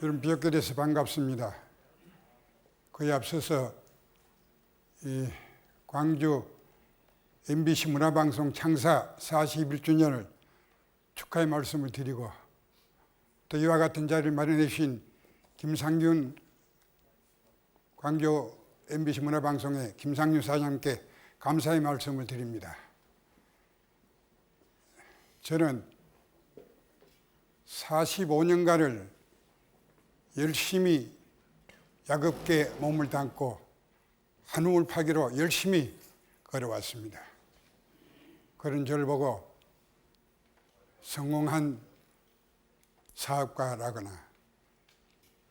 여러분 뵙게 돼서 반갑습니다. 그에 앞서서 이 광주 MBC 문화방송 창사 41주년을 축하의 말씀을 드리고 또 이와 같은 자리를 마련해 주신 김상균 광주 MBC 문화방송의 김상균 사장님께 감사의 말씀을 드립니다. 저는 45년간을 열심히 야곱게 몸을 담고 한우물 파기로 열심히 걸어왔습니다. 그런 저를 보고 성공한 사업가라거나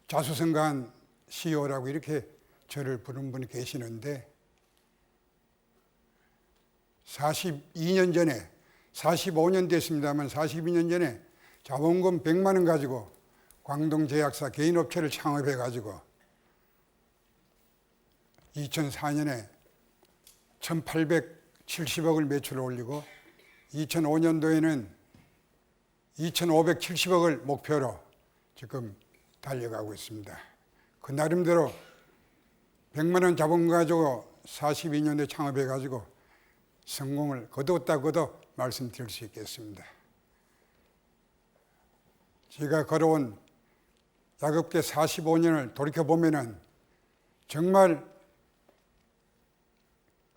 자수성가한 CEO라고 이렇게 저를 부르는 분이 계시는데 42년 전에 45년 됐습니다만 42년 전에 자본금 100만 원 가지고 광동제약사 개인업체를 창업해 가지고 2004년에 1870억을 매출을 올리고 2005년도에는 2570억을 목표로 지금 달려가고 있습니다. 그 나름대로 100만 원 자본 가지고 42년에 창업해 가지고 성공을 거두었다고도 말씀드릴 수 있겠습니다. 제가 걸어온 야곱계 45년을 돌이켜보면은 정말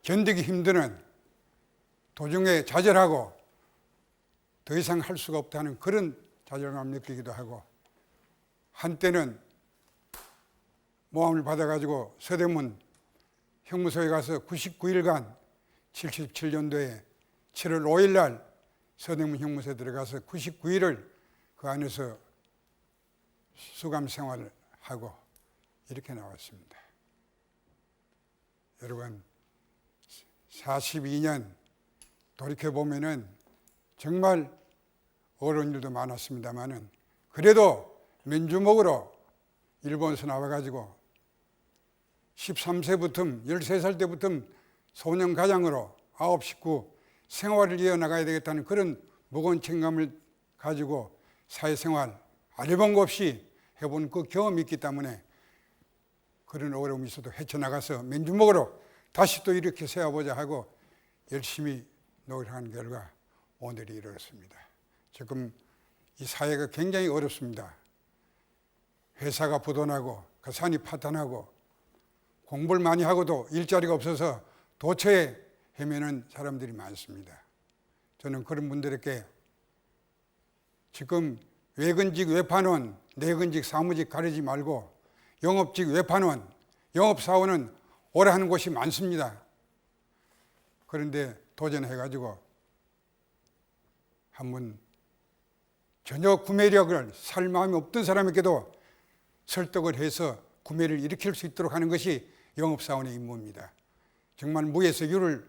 견디기 힘드는 도중에 좌절하고 더 이상 할 수가 없다는 그런 좌절감을 느끼기도 하고 한때는 모함을 받아가지고 서대문 형무소에 가서 99일간 77년도에 7월 5일 날 서대문 형무소에 들어가서 99일을 그 안에서 수감 생활을 하고 이렇게 나왔습니다. 여러분 42년 돌이켜보면은 정말 어려운 일도 많았습니다만은 그래도 맨주먹으로 일본에서 나와가지고 13세부터 13살 때부터 소년가장으로 9, 19 생활을 이어나가야 되겠다는 그런 무거운 책임감을 가지고 사회생활 안 해본 것 없이 해본 그 경험이 있기 때문에 그런 어려움이 있어도 헤쳐나가서 맨주먹으로 다시 또 이렇게 세워보자 하고 열심히 노력한 결과 오늘이 이렇습니다. 지금 이 사회가 굉장히 어렵습니다. 회사가 부도나고 그 산이 파탄하고 공부를 많이 하고도 일자리가 없어서 도처에 헤매는 사람들이 많습니다. 저는 그런 분들에게 지금 외근직, 외판원, 내근직, 사무직 가리지 말고 영업직, 외판원, 영업사원은 오래 하는 곳이 많습니다. 그런데 도전해가지고 한번 전혀 구매력을 살 마음이 없던 사람에게도 설득을 해서 구매를 일으킬 수 있도록 하는 것이 영업사원의 임무입니다. 정말 무에서 유를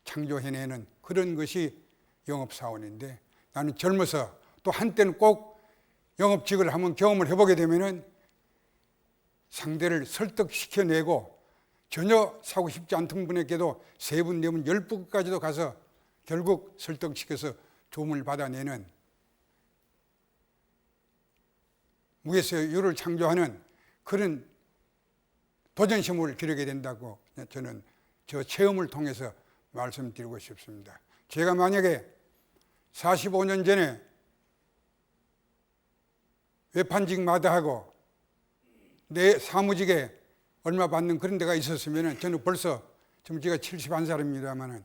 창조해내는 그런 것이 영업사원인데 나는 젊어서 또 한때는 꼭 영업직을 한번 경험을 해보게 되면은 상대를 설득시켜내고 전혀 사고 싶지 않던 분에게도 3분, 4분, 10분까지도 가서 결국 설득시켜서 조문을 받아내는 무에서 유를 창조하는 그런 도전심을 기르게 된다고 저는 저 체험을 통해서 말씀드리고 싶습니다. 제가 만약에 45년 전에 외판직 마다하고 내 사무직에 얼마 받는 그런 데가 있었으면 저는 벌써 지금 제가 71살입니다만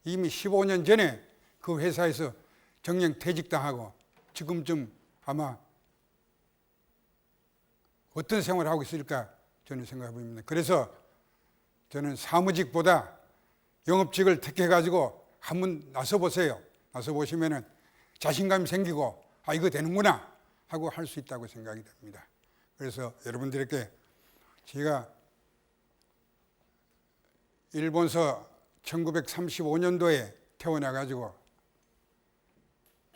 이미 15년 전에 그 회사에서 정년 퇴직당하고 지금쯤 아마 어떤 생활을 하고 있을까 저는 생각해봅니다. 그래서 저는 사무직보다 영업직을 택해가지고 한번 나서보세요. 나서보시면 자신감이 생기고 아 이거 되는구나 하고 할 수 있다고 생각이 됩니다. 그래서 여러분들에게 제가 일본서 1935년도에 태어나가지고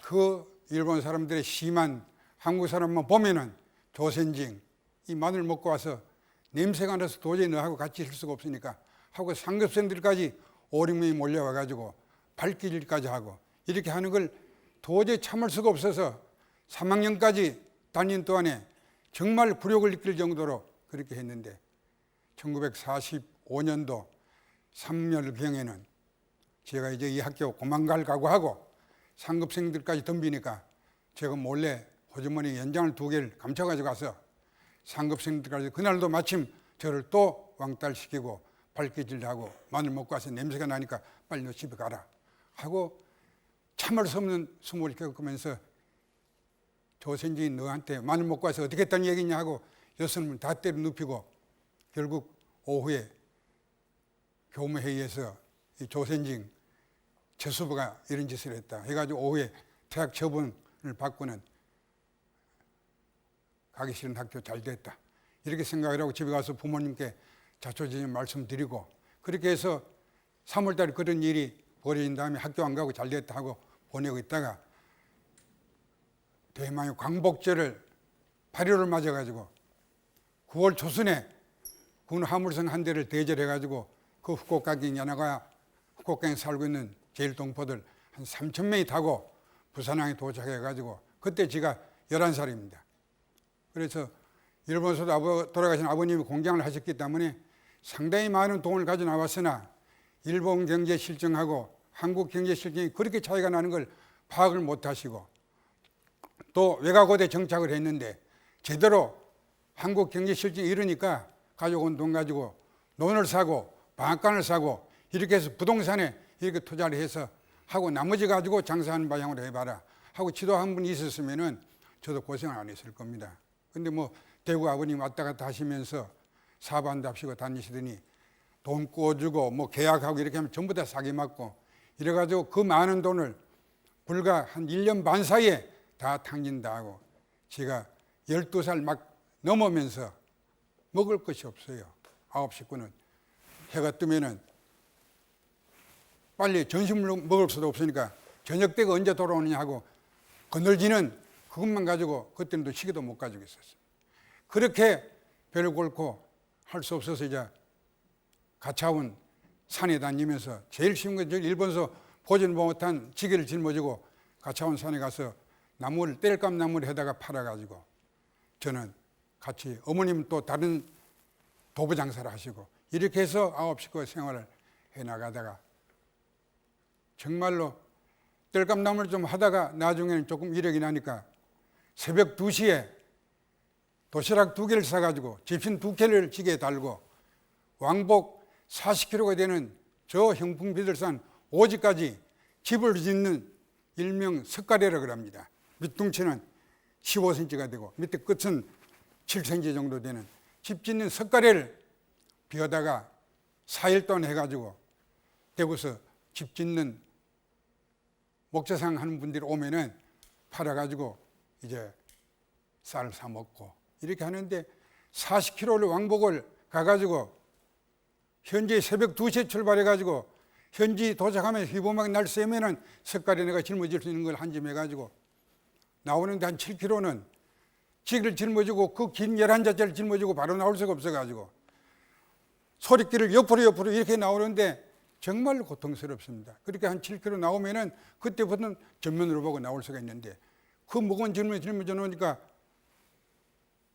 그 일본 사람들의 심한 한국 사람만 보면은 조선징 이 마늘 먹고 와서 냄새가 나서 도저히 너하고 같이 있을 수가 없으니까 하고 상급생들까지 5, 6명이 몰려와가지고 발길까지 하고 이렇게 하는 걸 도저히 참을 수가 없어서 3학년까지 다닌 동안에 정말 굴욕을 느낄 정도로 그렇게 했는데 1945년도 3월경에는 제가 이제 이 학교 고만갈 각오하고 상급생들까지 덤비니까 제가 몰래 호주머니 연장을 2개를 감춰가지고 가서 상급생들까지 그날도 마침 저를 또 왕따시키고 발기질하고 마늘 먹고 와서 냄새가 나니까 빨리 너 집에 가라 하고 참을 수 없는 수모를 겪으면서 조선진이 너한테 마늘 먹고 와서 어떻게 했다는 얘기냐 하고 6명 다 때려 눕히고 결국 오후에 교무회의에서 이 조선진 재수부가 이런 짓을 했다 해가지고 오후에 퇴학 처분을 받고는 가기 싫은 학교 잘 됐다 이렇게 생각을 하고 집에 가서 부모님께 자초지종 말씀드리고 그렇게 해서 3월달에 그런 일이 벌어진 다음에 학교 안 가고 잘 됐다 하고 보내고 있다가 대망의 광복절을 8.15를 맞아가지고 9월 초순에 군 화물선 한 대를 대절해가지고 그 후쿠오카행 야나가 후쿠오카에 살고 있는 제일동포들 한 3,000명이 타고 부산항에 도착해가지고 그때 제가 11살입니다. 그래서 일본에서도 돌아가신 아버님이 공장을 하셨기 때문에 상당히 많은 돈을 가져 나왔으나 일본 경제 실정하고 한국 경제 실정이 그렇게 차이가 나는 걸 파악을 못 하시고 또 외가고대 정착을 했는데 제대로 한국 경제 실정이 이러니까 가져온 돈 가지고 논을 사고 방앗간을 사고 이렇게 해서 부동산에 이렇게 투자를 해서 하고 나머지 가지고 장사하는 방향으로 해봐라 하고 지도 한 분 있었으면은 저도 고생을 안 했을 겁니다. 근데 뭐 대구 아버님 왔다 갔다 하시면서 사반답시고 다니시더니 돈 꿔주고 뭐 계약하고 이렇게 하면 전부 다 사기 맞고 이래가지고 그 많은 돈을 불과 한 1년 반 사이에 다 탕진다 하고 제가 12살 막 넘으면서 먹을 것이 없어요. 9 식구는 해가 뜨면은 빨리 점심을 먹을 수도 없으니까 저녁 때가 언제 돌아오느냐 하고 거늘지는 그것만 가지고 그때는 또 시계도 못 가지고 있었어요. 그렇게 배를 곪고 할 수 없어서 이제 가차원 산에 다니면서 제일 쉬운 건 일본에서 보지 못한 지게를 짊어지고 가차원 산에 가서 나무를 땔감 나무를 해다가 팔아가지고 저는 같이 어머님은 또 다른 도부 장사를 하시고 이렇게 해서 9 식구 생활을 해나가다가 정말로 땔감 나무를 좀 하다가 나중에는 조금 이력이 나니까 새벽 2시에 도시락 2개를 사가지고 집신 2켤레를 지게에 달고 왕복 40km가 되는 저 형풍비들산 오지까지 집을 짓는 일명 석가래라고 합니다. 밑둥치는 15cm가 되고 밑에 끝은 7cm 정도 되는 집 짓는 석가래를 비워다가 4일 동안 해가지고 대구서 집 짓는 목재상 하는 분들이 오면은 팔아가지고 이제 쌀을 사 먹고 이렇게 하는데 40km를 왕복을 가가지고 현지 새벽 2시에 출발해가지고 현지 도착하면 휘범하게 날 새면은 석가래 내가 짊어질 수 있는 걸 한 짐 해가지고 나오는데 한 7km는 지를 짊어지고 그 긴 11자짜리를 짊어지고 바로 나올 수가 없어가지고 소리길을 옆으로 이렇게 나오는데 정말 고통스럽습니다. 그렇게 한 7km 나오면은 그때부터는 전면으로 보고 나올 수가 있는데 그 무거운 짐을 짊어져 놓으니까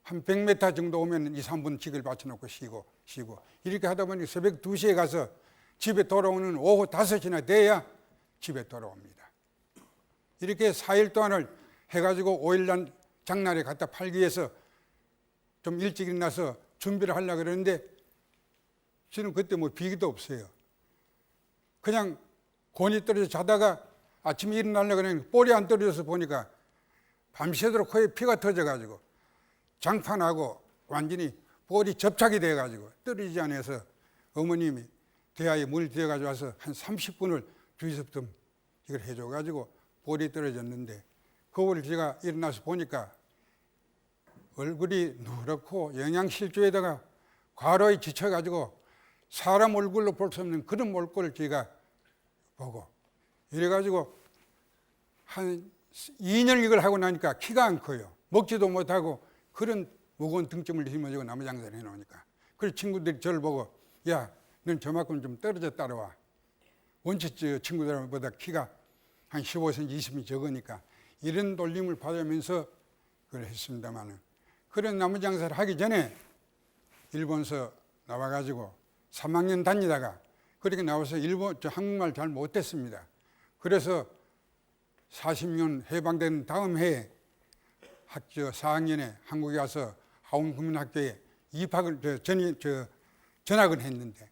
한 100m 정도 오면 2, 3분 직을 받쳐놓고 쉬고 이렇게 하다 보니 새벽 2시에 가서 집에 돌아오는 오후 5시나 돼야 집에 돌아옵니다. 이렇게 4일 동안을 해가지고 5일날 장날에 갖다 팔기 위해서 좀 일찍 일어나서 준비를 하려고 그러는데 저는 그때 뭐 비기도 없어요. 그냥 곤이 떨어져 자다가 아침에 일어나려고 그러는데 볼이 안 떨어져서 보니까 밤새도록 코에 피가 터져가지고 장판하고 완전히 볼이 접착이 돼가지고 떨어지지 않아서 어머님이 대야에 물 들여가지고 와서 한 30분을 주의섭 이걸 해줘가지고 볼이 떨어졌는데 그걸 제가 일어나서 보니까 얼굴이 누렇고 영양실조에다가 과로에 지쳐가지고 사람 얼굴로 볼 수 없는 그런 몰골을 제가 보고 이래가지고 한 2년 이걸 하고 나니까 키가 안 커요. 먹지도 못하고 그런 무거운 등짐을 짊어지고 나무장사를 해놓으니까 그래서 친구들이 저를 보고 야, 넌 저만큼 좀 떨어져 따라와. 원체 친구들보다 키가 한 15cm, 20cm 적으니까 이런 돌림을 받으면서 그걸 했습니다만 그런 나무 장사를 하기 전에 일본서 나와가지고 3학년 다니다가 그렇게 나와서 한국말 잘 못했습니다. 그래서 40년 해방된 다음 해에 학교 4학년에 한국에 와서 하원국민학교에 전학을 했는데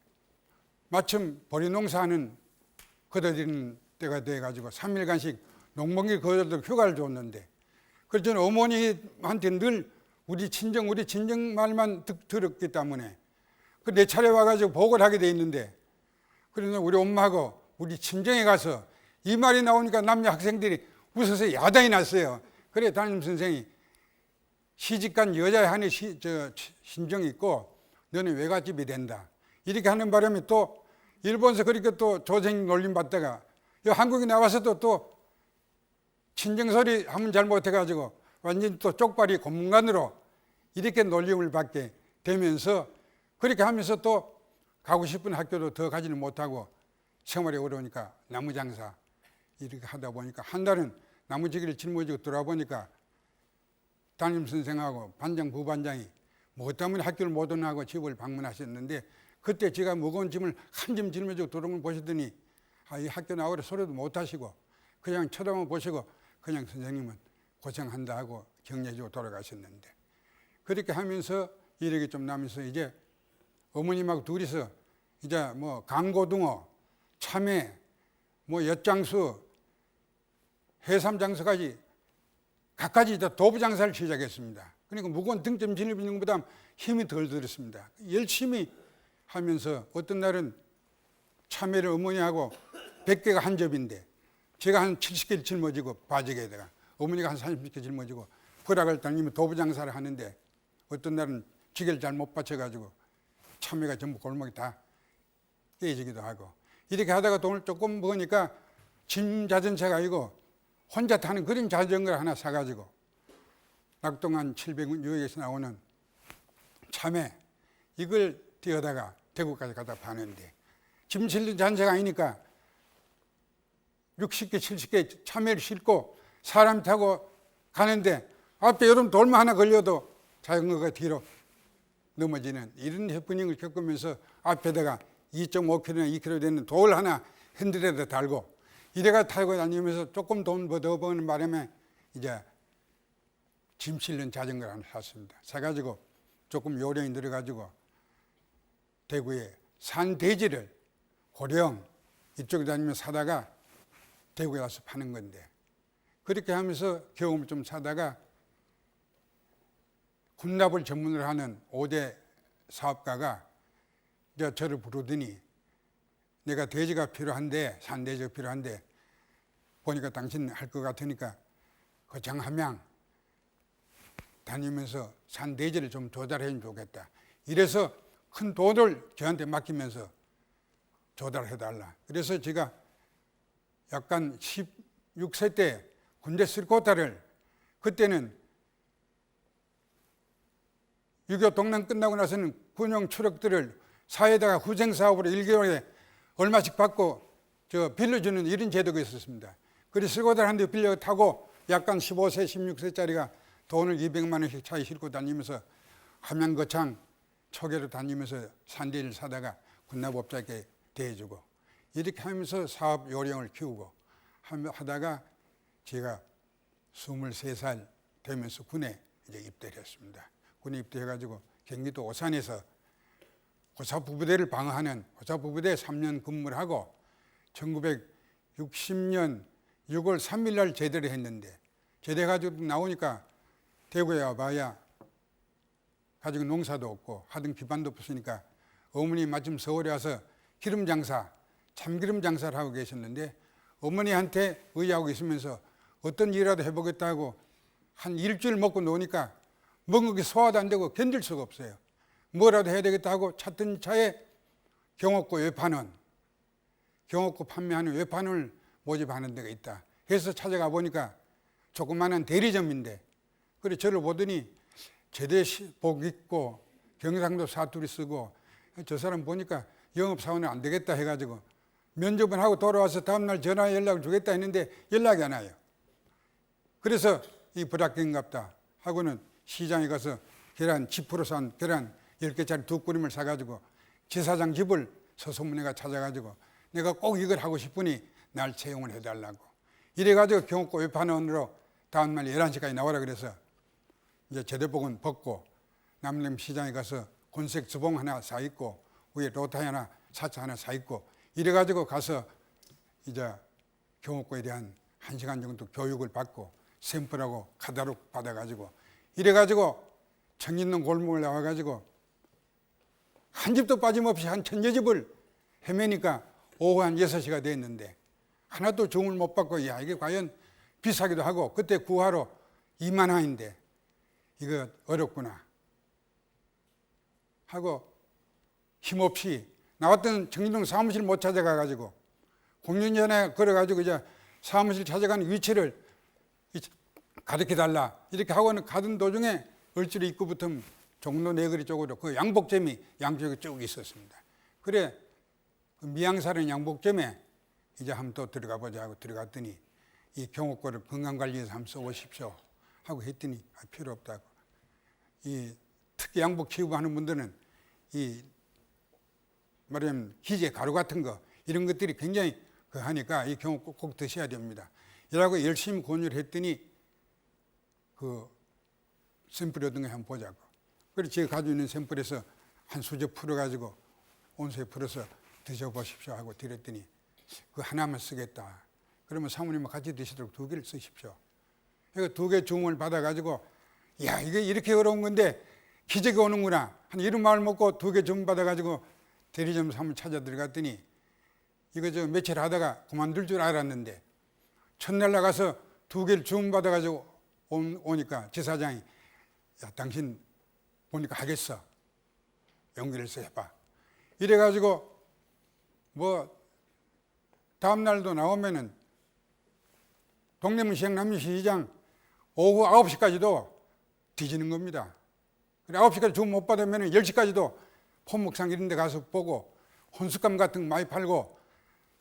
마침 보리농사하는 거둬들이는 때가 돼가지고 3일간씩 농번기 거둬들 휴가를 줬는데 그래서 저는 어머니한테 늘 우리 친정 말만 들었기 때문에 내 차례 와가지고 보고를 하게 돼 있는데 그래서 우리 엄마하고 우리 친정에 가서 이 말이 나오니까 남녀 학생들이 웃어서 야단이 났어요. 그래 담임선생이 시집간 여자 한에 신정이 있고 너는 외갓집이 된다. 이렇게 하는 바람에 또 일본에서 그렇게 또 조생 놀림 받다가 한국에 나와서도 또 친정소리 하면 잘못해가지고 완전히 또 쪽발이 고문관으로 이렇게 놀림을 받게 되면서 그렇게 하면서 또 가고 싶은 학교도 더 가지는 못하고 생활이 어려우니까 나무장사 이렇게 하다 보니까 한 달은 나무지기를 짊어지고 돌아보니까 담임선생하고 반장, 부반장이 뭐 때문에 학교를 못 오나고 집을 방문하셨는데 그때 제가 무거운 짐을 한 짐 짊어지고 돌아오는 걸 보시더니 이 학교 나오래 소리도 못하시고 그냥 쳐다만 보시고 그냥 선생님은 고생한다 하고 격려해주고 돌아가셨는데 그렇게 하면서 이력이 좀 나면서 이제 어머님하고 둘이서 이제 뭐 강고등어, 참외, 뭐 엿장수, 해삼장수까지 갖가지 이제 도부장사를 시작했습니다. 그러니까 무거운 등점 짊어지는 것보다 힘이 덜 들었습니다. 열심히 하면서 어떤 날은 참외를 어머니하고 100개가 한 접인데 제가 한 70개 짊어지고 바지게다가 어머니가 한 30개 짊어지고 버락을 당기면 도부장사를 하는데 어떤 날은 지게를 잘 못 받쳐가지고 참외가 전부 골목이 다 깨지기도 하고 이렇게 하다가 돈을 조금 버니까 짐 자전차가 아니고 혼자 타는 그런 자전거를 하나 사가지고 낙동한 700유역에서 나오는 참외 이걸 띄어다가 대구까지 가다 파는데 짐 실는 자전차가 아니니까 60개 70개 참외를 싣고 사람 타고 가는데 앞에 여름 돌만 하나 걸려도 자전거가 뒤로 넘어지는 이런 해프닝을 겪으면서 앞에다가 2.5km나 2km 되는 돌 하나 핸들에다 달고 이래가 타고 다니면서 조금 돈 더 버는 바람에 이제 짐 실는 자전거를 하나 샀습니다. 사가지고 조금 요령이 들어가지고 대구에 산돼지를 고령 이쪽에 다니면서 사다가 대구에 가서 파는 건데 그렇게 하면서 경험을 좀 사다가 군납을 전문으로 하는 5대 사업가가 저를 부르더니 내가 돼지가 필요한데 산돼지가 필요한데 보니까 당신 할 것 같으니까 그 장함양 다니면서 산돼지를 좀 조달해주면 좋겠다. 이래서 큰 돈을 저한테 맡기면서 조달해달라. 그래서 제가 약간 16세 때 군대 쓸코타를 그때는 6.25 동란 끝나고 나서는 군용 트럭들을 사회에다가 후생사업으로 1개월에 얼마씩 받고 빌려주는 이런 제도가 있었습니다. 그래서 쓸고다를 한 대 빌려 타고 약간 15세, 16세짜리가 돈을 200만 원씩 차에 싣고 다니면서 함양거창 초계로 다니면서 산돼지를 사다가 군납업자에게 대해주고 이렇게 하면서 사업 요령을 키우고 하다가 제가 23살 되면서 군에 이제 입대를 했습니다. 군에 입대해가지고 경기도 오산에서 고사부부대를 방어하는 고사부부대 3년 근무를 하고 1960년 6월 3일 날 제대를 했는데 제대해가지고 나오니까 대구에 와봐야 가지고 농사도 없고 하던 기반도 없으니까 어머니 마침 서울에 와서 기름장사, 참기름 장사를 하고 계셨는데 어머니한테 의지하고 있으면서 어떤 일이라도 해보겠다고 한 일주일 먹고 노니까 먹은 게 소화도 안 되고 견딜 수가 없어요. 뭐라도 해야 되겠다 하고 찾던 차에 경옥고 외판원, 경옥고 판매하는 외판원을 모집하는 데가 있다. 그래서 찾아가 보니까 조그마한 대리점인데 그래 저를 보더니 제대복 입고 경상도 사투리 쓰고 저 사람 보니까 영업사원은 안 되겠다 해가지고 면접은 하고 돌아와서 다음날 전화 연락을 주겠다 했는데 연락이 안 와요. 그래서 이 불합격인갑다 하고는 시장에 가서 계란 10% 산 계란 10개짜리 2그림을 사가지고 지사장 집을 서소문회가 찾아가지고 내가 꼭 이걸 하고 싶으니 날 채용을 해달라고. 이래가지고 경옥고 외판원으로 다음날 11시까지 나오라 그래서 이제 제대복은 벗고 남림 시장에 가서 곤색 주봉 하나 사 입고 위에 로타이 하나 사차 하나 사 입고 이래가지고 가서 이제 경옥고에 대한 1시간 정도 교육을 받고 샘플하고 카다록 받아가지고 이래가지고 청진동 골목을 나와가지고 한 집도 빠짐없이 한 1000여 집을 헤매니까 오후 한 6시가 됐는데 하나도 주문을 못 받고 야 이게 과연 비싸기도 하고 그때 구하로 2만 원인데 이거 어렵구나 하고 힘없이 나왔던 청진동 사무실 못 찾아가가지고 공연전에 걸어가지고 이제 사무실 찾아가는 위치를 가르쳐달라 이렇게 하고는 가던 도중에 을지로 입구부터 종로 내거리 쪽으로 그 양복점이 양쪽에 쭉 있었습니다. 그래 그 미양사는 양복점에 이제 한번 또 들어가 보자 하고 들어갔더니 이 경옥고를 건강관리해서 한번 써보십시오 하고 했더니 필요 없다고. 이 특히 양복 취급하는 분들은 이 말하자면 기재 가루 같은 거 이런 것들이 굉장히 그 하니까 이 경옥고 꼭 드셔야 됩니다. 이라고 열심히 권유를 했더니 그 샘플 얻은 거 한번 보자고. 그래서 제가 가지고 있는 샘플에서 한 수저 풀어가지고 온수에 풀어서 드셔보십시오 하고 드렸더니 그 하나만 쓰겠다. 그러면 사모님과 같이 드시도록 2개를 쓰십시오. 그러니까 2개 주문을 받아가지고 야 이게 이렇게 어려운 건데 기적이 오는구나. 한 이런 마음을 먹고 2개 주문 받아가지고 대리점 사무실 찾아 들어갔더니 이거 저 며칠 하다가 그만둘 줄 알았는데 첫날 나가서 2개를 주문 받아가지고 오니까 지사장이 야 당신 보니까 하겠어. 연결해서 해봐. 이래가지고 뭐 다음날도 나오면은 동대문시장 남주시장 오후 9시까지도 뒤지는 겁니다. 그래 9시까지 주문 못 받으면 10시까지도 포목상 이런 데 가서 보고 혼숙감 같은 거 많이 팔고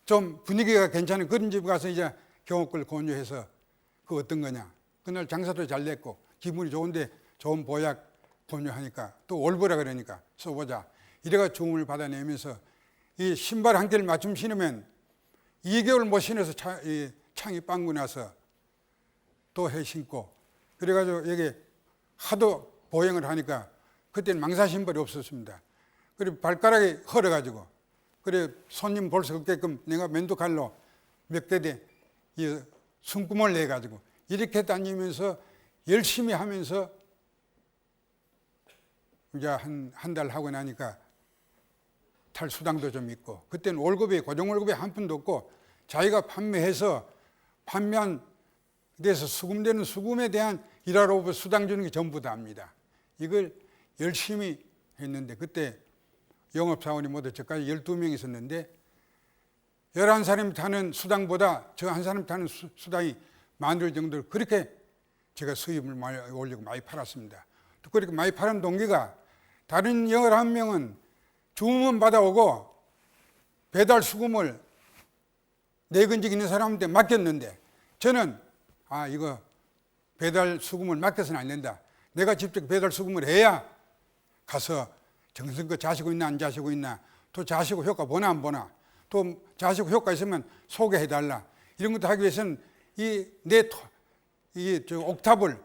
좀 분위기가 괜찮은 그런 집 가서 이제 경옥고를 권유해서 그 어떤 거냐. 그날 장사도 잘 됐고 기분이 좋은데 좋은 보약 권유하니까 또 올보라 그러니까 써보자. 이래가 주문을 받아내면서 이 신발 한 개를 맞춤 신으면 2개월 못 신어서 창이 빵구 나서 또 해 신고 그래가지고 여기 하도 보행을 하니까 그때는 망사 신발이 없었습니다. 그리고 발가락이 헐어가지고 그래 손님 볼 수 없게끔 내가 면도칼로 몇 대대 이 숨구멍을 내가지고 이렇게 다니면서 열심히 하면서 이제 한 달 하고 나니까 탈수당도 좀 있고 그때는 월급이 고정월급이 한 푼도 없고 자기가 판매해서 판매한 데서 수금되는 수금에 대한 일하러 수당 주는 게 전부 다입니다. 이걸 열심히 했는데 그때 영업사원이 모두 저까지 12명 있었는데 11사람이 타는 수당보다 저 한 사람 타는 수당이 많을 정도로 그렇게 제가 수입을 많이 올리고 많이 팔았습니다. 또 그렇게 많이 파는 동기가 다른 11명은 주문 받아오고 배달 수금을 내근직 있는 사람한테 맡겼는데 저는 이거 배달 수금을 맡겨서는 안 된다. 내가 직접 배달 수금을 해야 가서 정성껏 자시고 있나 안 자시고 있나 또 자시고 효과 보나 안 보나 또 자시고 효과 있으면 소개해달라. 이런 것도 하기 위해서는 저 옥탑을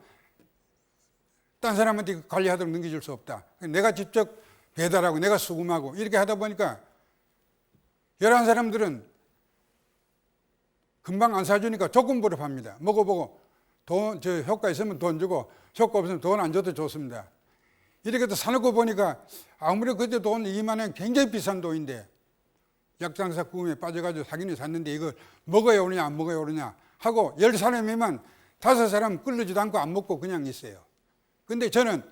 딴 사람한테 관리하도록 넘겨줄 수 없다. 내가 직접 배달하고 내가 수금하고 이렇게 하다 보니까 11사람들은 금방 안 사주니까 조건부로 팝니다. 먹어보고 돈, 저 효과 있으면 돈 주고 효과 없으면 돈 안 줘도 좋습니다. 이렇게 또 사놓고 보니까 아무리 그때 돈 2만 원 굉장히 비싼 돈인데 약장사 구금에 빠져가지고 사기는 샀는데 이거 먹어야 오느냐 안 먹어야 오느냐 하고 10사람이면 5사람 끌리지도 않고 안 먹고 그냥 있어요. 근데 저는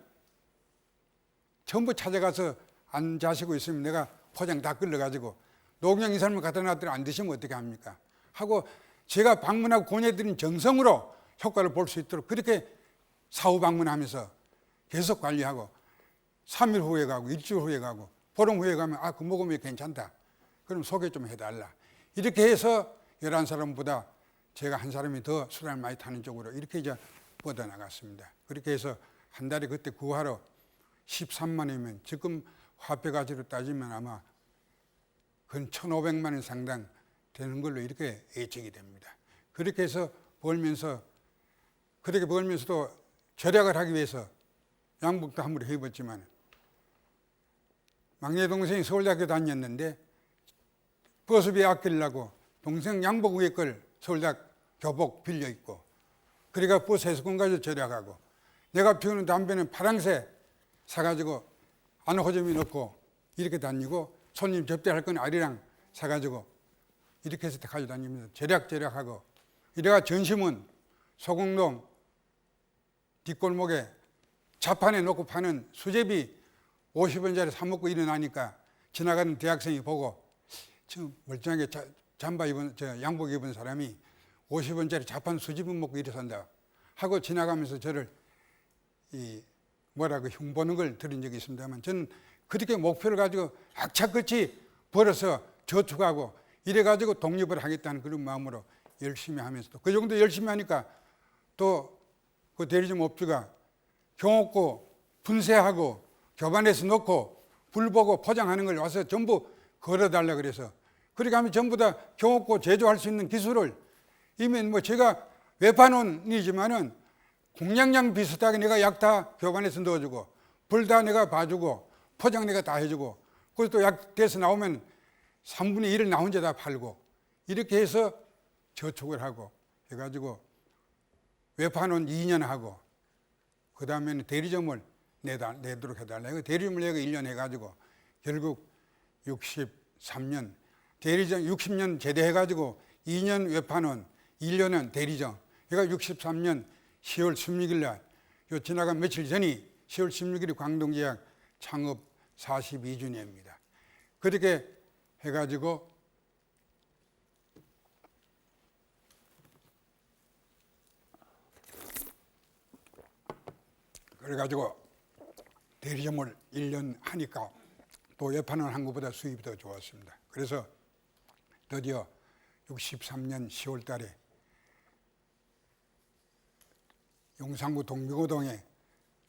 전부 찾아가서 안 자시고 있으면 내가 포장 다 끌려가지고 노경 이 사람을 갖다 놨더니 안 드시면 어떻게 합니까? 하고 제가 방문하고 권해드린 정성으로 효과를 볼 수 있도록 그렇게 사후 방문하면서 계속 관리하고 3일 후에 가고 일주일 후에 가고 보름 후에 가면 그 먹으면 괜찮다. 그럼 소개 좀 해달라. 이렇게 해서 11사람보다 제가 한 사람이 더 수단을 많이 타는 쪽으로 이렇게 이제 뻗어나갔습니다. 그렇게 해서 한 달에 그때 구하러 13만 원이면 지금 화폐 가치로 따지면 아마 근 1,500만 원 상당 되는 걸로 이렇게 예측이 됩니다. 그렇게 해서 벌면서, 그렇게 벌면서도 절약을 하기 위해서 양복도 함부로 해입었지만, 막내 동생이 서울대학교 다녔는데 버스비 아끼려고 동생 양복 위에 걸 서울대학 교복 빌려 입고, 그러니까 버스에서 건가지고 절약하고, 내가 피우는 담배는 파랑새 사가지고 안호점에 넣고 이렇게 다니고, 손님 접대할 건 아리랑 사가지고 이렇게 해서 가지고 다니면서 절약하고, 이래가 전심은 소공동 뒷골목에 자판에 놓고 파는 수제비 50원짜리 사 먹고 일어나니까 지나가는 대학생이 보고, 지금 멀쩡하게 잠바 입은, 양복 입은 사람이 50원짜리 자판 수제비 먹고 이래 산다 하고 지나가면서 저를 뭐라고 흉보는 걸 들은 적이 있습니다만, 저는 그렇게 목표를 가지고 악착같이 벌어서 저축하고 이래가지고 독립을 하겠다는 그런 마음으로 열심히 하면서도, 그 정도 열심히 하니까 또 그 대리점 업주가 경옥고 분쇄하고 교반에서 넣고 불 보고 포장하는 걸 와서 전부 걸어달라 그래서, 그렇게 하면 전부 다 경옥고 제조할 수 있는 기술을 이미 뭐 제가 외판원이지만은 공양양 비슷하게 내가 약 다 교반에서 넣어주고 불 다 내가 봐주고 포장 내가 다 해주고, 그래서 또 약 돼서 나오면 3분의 1을 나 혼자 다 팔고, 이렇게 해서 저축을 하고 해가지고 외판원 2년 하고, 그 다음에는 대리점을 내도록 해달라. 대리점을 내가 1년 해가지고 결국 63년 대리점 60년 제대해가지고 2년 외판원 1년은 대리점, 그러니까 63년 10월 16일 날, 요 지나간 며칠 전이 10월 16일이 광동제약 창업 42주년입니다. 그렇게 해가지고 그래가지고 대리점을 1년 하니까 또 외판원 한 것보다 수입이 더 좋았습니다. 그래서 드디어 63년 10월 달에 용산구 동미고동에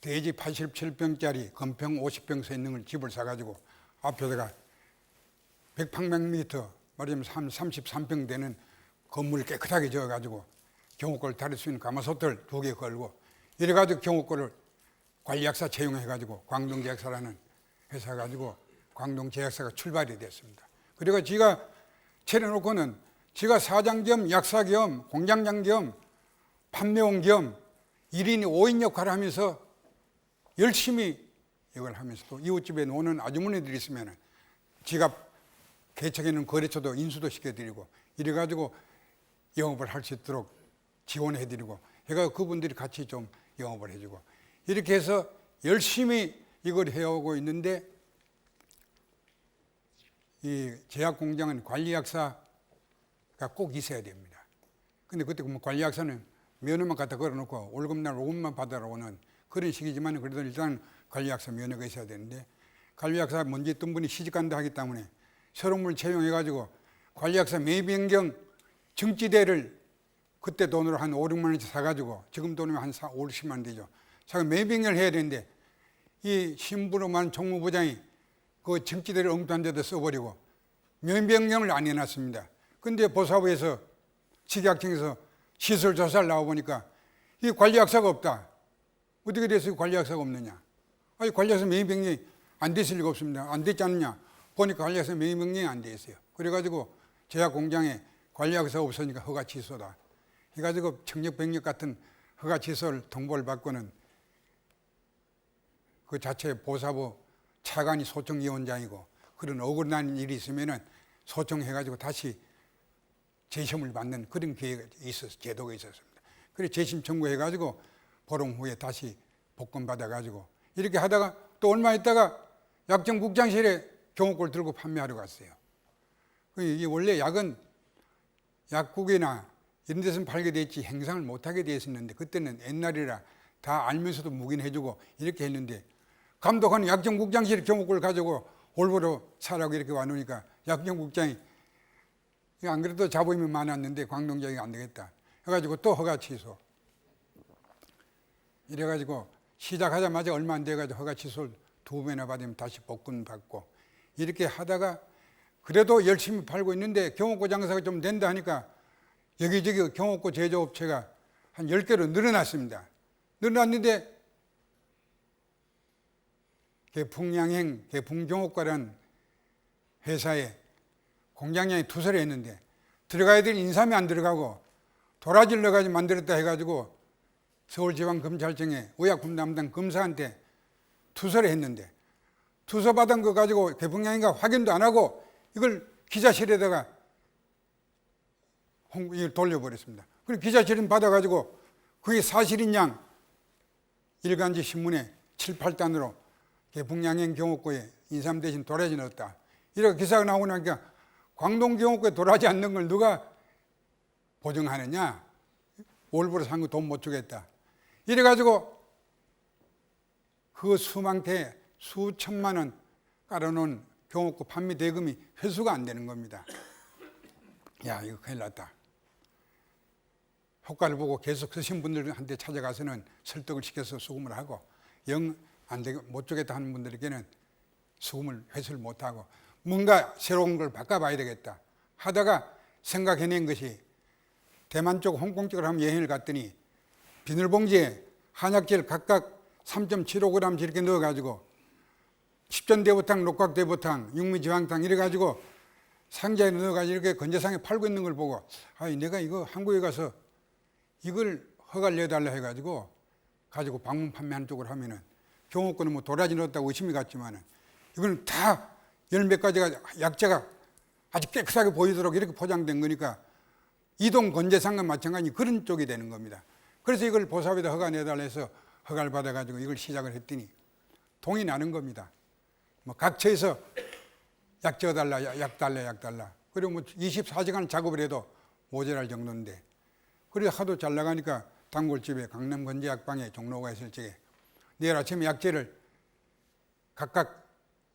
대지 87평짜리 건평 50평 서 있는 걸 집을 사가지고 앞에다가 100평미터 말하자면 33평 되는 건물을 깨끗하게 지어가지고 경옥고를 다릴 수 있는 가마솥을 2개 걸고, 이래가지고 경옥고를 관리약사 채용해가지고 광동제약사라는 회사 가지고 광동제약사가 출발이 됐습니다. 그리고 지가 차려놓고는 지가 사장 겸 약사 겸 공장장 겸 판매원 겸 1인 5인 역할을 하면서 열심히 이걸 하면서, 또 이웃집에 노는 아주머니들이 있으면 지가 개척해놓은 거래처도 인수도 시켜드리고 이래가지고 영업을 할 수 있도록 지원해드리고 해가 그분들이 같이 좀 영업을 해주고, 이렇게 해서 열심히 이걸 해오고 있는데, 이 제약공장은 관리약사가 꼭 있어야 됩니다. 근데 그때 관리약사는 면허만 갖다 걸어놓고 월급날 5분만 받아라 오는 그런 식이지만, 그래도 일단 관리약사 면허가 있어야 되는데, 관리약사 먼저 있던 분이 시집간다 하기 때문에 새로운 분을 채용해가지고 관리약사 매입 변경 정지대를 그때 돈으로 한 5, 6만 원씩 사가지고, 지금 돈이면 한 5, 60만 원 되죠. 자기가 매입 변경을 해야 되는데 이 신부로만 총무부장이 그 정지대를 엉뚱한 데다 써버리고 매입 변경을 안 해놨습니다. 근데 보사부에서 식약청에서 시설 조사를 나와보니까 이 관리약사가 없다. 어떻게 돼서 관리약사가 없느냐? 아니, 관리약사 매입 변경이 안 됐을 리가 없습니다. 안 됐지 않느냐? 보니까 관리약사 매입 변경이 안 돼 있어요. 그래가지고 제약공장에 관리약사가 없으니까 허가 취소다. 해가지고 청력병력 같은 허가 취소를 통보를 받고는 그 자체 보사부 차관이 소청위원장이고, 그런 억울한 일이 있으면은 소청해가지고 다시 재심을 받는 그런 기회가 있었어, 제도가 있었습니다. 그래서 재심 청구해가지고 보름 후에 다시 복권받아가지고 이렇게 하다가 또 얼마 있다가 약정국장실에 경옥고를 들고 판매하러 갔어요. 이게 원래 약은 약국이나 이런 데서는 팔게 돼 있지 행상을 못하게 돼 있었는데, 그때는 옛날이라 다 알면서도 묵인해주고 이렇게 했는데, 감독하는 약정국장실에 경옥고를 가지고 올보로 사라고 이렇게 와놓으니까 약정국장이 안 그래도 자부임이 많았는데 광동제약이 안 되겠다 해가지고 또 허가 취소. 이래가지고 시작하자마자 얼마 안 돼가지고 허가 취소를 2번이나 받으면 다시 복권 받고 이렇게 하다가 그래도 열심히 팔고 있는데 경옥고 장사가 좀 된다 하니까 여기저기 경옥고 제조업체가 한 10개로 늘어났습니다. 늘어났는데 개풍양행, 개풍경옥과라는 회사에 공장장이 투서를 했는데 들어가야 될 인삼이 안 들어가고 도라지를 넣어가지고 만들었다 해가지고 서울지방검찰청에 의약품 담당 검사한테 투서를 했는데 투서 받은 거 가지고 개풍양행가 확인도 안 하고 이걸 기자실에다가 이걸 돌려버렸습니다. 그리고 기자실은 받아가지고 그게 사실인 양 일간지 신문에 7, 8단으로 개풍양행 경옥고에 인삼 대신 도라지 넣었다. 이렇게 기사가 나오고 나니까 광동 경옥고에 도라지 안 넣은 걸 누가 보증하느냐? 올부로 산 거 돈 못 주겠다. 이래가지고 그 수많게 수천만 원 깔아놓은 경옥고 판매 대금이 회수가 안 되는 겁니다. 야, 이거 큰일 났다. 효과를 보고 계속 쓰신 분들한테 찾아가서는 설득을 시켜서 수금을 하고 영 안 되게 못 주겠다 하는 분들에게는 수금을 회수를 못하고 뭔가 새로운 걸 바꿔봐야 되겠다 하다가 생각해낸 것이 대만 쪽, 홍콩 쪽으로 한번 여행을 갔더니 비닐봉지에 한약재를 각각 3.75g 이렇게 넣어가지고 십전대보탕, 녹각대보탕, 육미지황탕 이래가지고 상자에 넣어가지고 이렇게 건재상에 팔고 있는 걸 보고 내가 이거 한국에 가서 이걸 허가를 내달라 해가지고 가지고 방문 판매하는 쪽으로 하면은 경옥고는 뭐 도라지 넣었다고 의심이 갔지만은 이거는 다 열 몇 가지가 약재가 아주 깨끗하게 보이도록 이렇게 포장된 거니까 이동 건재상과 마찬가지 그런 쪽이 되는 겁니다. 그래서 이걸 보사비다 허가 내달라 해서 허가를 받아가지고 이걸 시작을 했더니 동이 나는 겁니다. 뭐 각처에서 약 지어달라, 약 달라, 약 달라. 그리고 뭐 24시간 작업을 해도 모자랄 정도인데 그래서 하도 잘 나가니까 단골집에 강남 건재약방에 종로가 있을 적에 내일 아침에 약재를 각각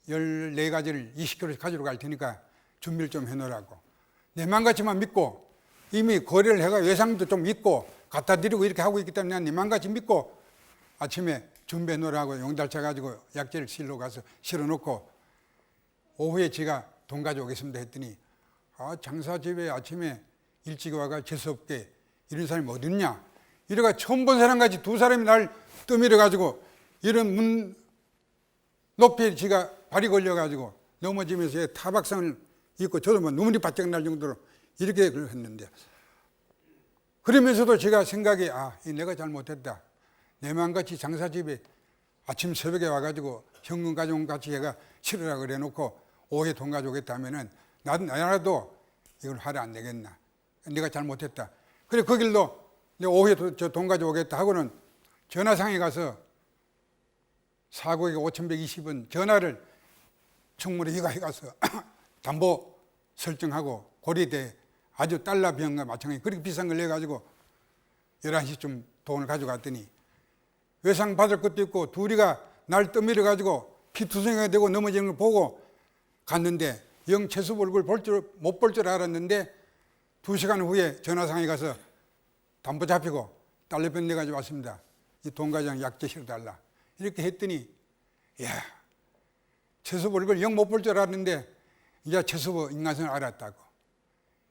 14가지를 20kg씩 가지러 갈 테니까 준비를 좀 해놓으라고. 내 맘같이만 믿고 이미 거래를 해가 외상도 좀 있고 갖다 드리고 이렇게 하고 있기 때문에 내 맘같이 믿고 아침에 준비해 놓으라고 용달차 가지고 약재를 실로 가서 실어놓고 오후에 제가 돈 가져오겠습니다 했더니 장사집에 아침에 일찍 와가 재수없게 이런 사람이 어딨냐 이래가 처음 본 사람같이 두 사람이 날 떠밀어 가지고 이런 문 높이 지가 발이 걸려가지고 넘어지면서 타박상을 입고 저도 뭐 눈물이 바짝 날 정도로 이렇게 했는데 그러면서도 제가 생각이 내가 잘못했다. 내 마음같이 장사집에 아침 새벽에 와가지고 현금 가져온 같이 얘가 실으라 그래 놓고 오후에 돈 가져오겠다 하면은 나라도 이걸 하려 안 되겠나. 내가 잘못했다. 그래 그 길로 내가 오후에 저 돈 가져오겠다 하고는 전화상에 가서 4국에 5120원 전화를 충무로 이가에 가서 담보 설정하고 고리대 아주 달러 비용과 마찬가지 그렇게 비싼 걸 내가지고 11시쯤 돈을 가져갔더니 외상 받을 것도 있고 둘이가 날 떠밀어 가지고 피투성이가 되고 넘어지는 걸 보고 갔는데 영 채수 얼굴 못 볼 줄 알았는데 2시간 후에 전화상에 가서 담보 잡히고 달러변 내가지고 왔습니다. 이 돈 가져온 약재 실어달라. 이렇게 했더니 채수부 얼굴 영 못 볼 줄 알았는데 이제 채수부 인간성을 알았다고.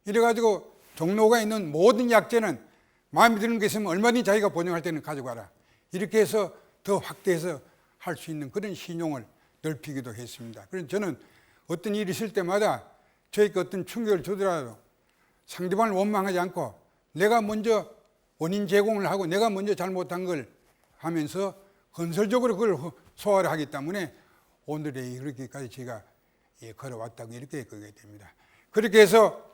이래가지고 종로가 있는 모든 약재는 마음에 드는 게 있으면 얼마든지 자기가 보증할 때는 가져가라. 이렇게 해서 더 확대해서 할 수 있는 그런 신용을 넓히기도 했습니다. 그래서 저는 어떤 일이 있을 때마다 저에게 어떤 충격을 주더라도 상대방을 원망하지 않고 내가 먼저 원인 제공을 하고 내가 먼저 잘못한 걸 하면서 건설적으로 그걸 소화를 하기 때문에 오늘의 이렇게까지 제가 걸어왔다고 이렇게 그게 됩니다. 그렇게 해서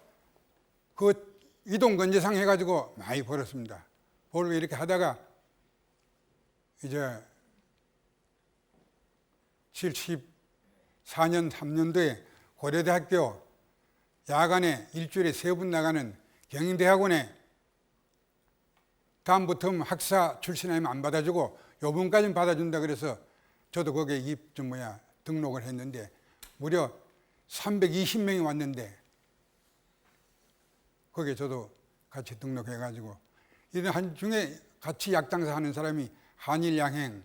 그 이동 건재상 해가지고 많이 벌었습니다. 벌고 이렇게 하다가 이제 74년 3년도에 고려대학교 야간에 일주일에 3번 나가는 경영대학원에 다음부터 학사 출신하면 안 받아주고 요번까지는 받아준다 그래서 저도 거기에 등록을 했는데 무려 320명이 왔는데 거기에 저도 같이 등록해가지고 이런 한 중에 같이 약장사 하는 사람이 한일양행,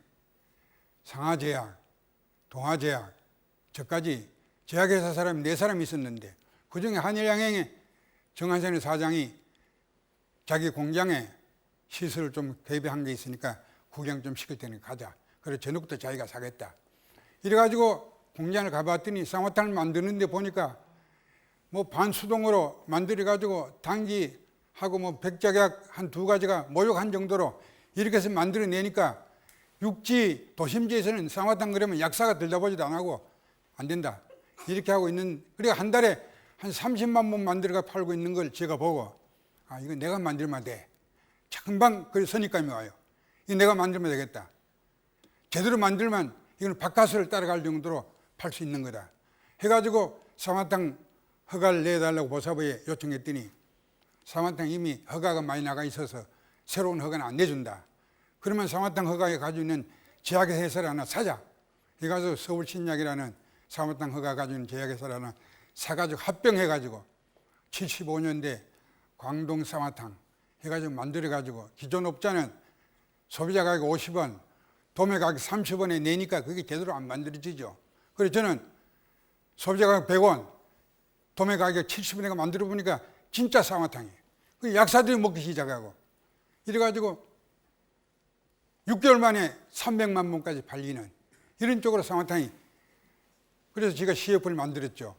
상하제약, 동아제약, 저까지 제약회사 사람이 4사람이 있었는데 그중에 한일양행의 정한선의 사장이 자기 공장에 시설을 좀 개입한 게 있으니까 구경 좀 시킬 테니 가자. 그래서 저녁부터 자기가 사겠다. 이래가지고 공장을 가봤더니 쌍화탕을 만드는데 보니까 뭐 반수동으로 만들어가지고 당기하고 뭐 백작약 한 2가지가 모욕한 정도로 이렇게 해서 만들어내니까 육지 도심지에서는 쌍화탕 그러면 약사가 들다보지도 안 하고 안 된다. 이렇게 하고 있는, 그러니까 한 달에 한 30만 번 만들어가 팔고 있는 걸 제가 보고, 아, 이거 내가 만들면 돼. 금방 그 선입감이 와요. 이거 내가 만들면 되겠다. 제대로 만들면 이건 바카스를 따라갈 정도로 팔 수 있는 거다. 해가지고 쌍화탕 허가를 내달라고 보사부에 요청했더니 쌍화탕 이미 허가가 많이 나가 있어서 새로운 허가는 안 내준다. 그러면 쌍화탕 허가에 가지고 있는 제약회사를 하나 사자. 해가지고 서울신약이라는 쌍화탕 허가 가지고 있는 제약회사를 하나 사가지고 합병해가지고 75년대 광동 쌍화탕 해가지고 만들어가지고 기존 업자는 소비자 가격 50원, 도매 가격 30원에 내니까 그게 제대로 안 만들어지죠. 그래서 저는 소비자 가격 100원, 도매 가격 70원에 만들어 보니까 진짜 쌍화탕이에요. 그 약사들이 먹기 시작하고 이래가지고 6개월 만에 300만 본까지 팔리는 이런 쪽으로 쌍화탕이, 그래서 제가 CF를 만들었죠.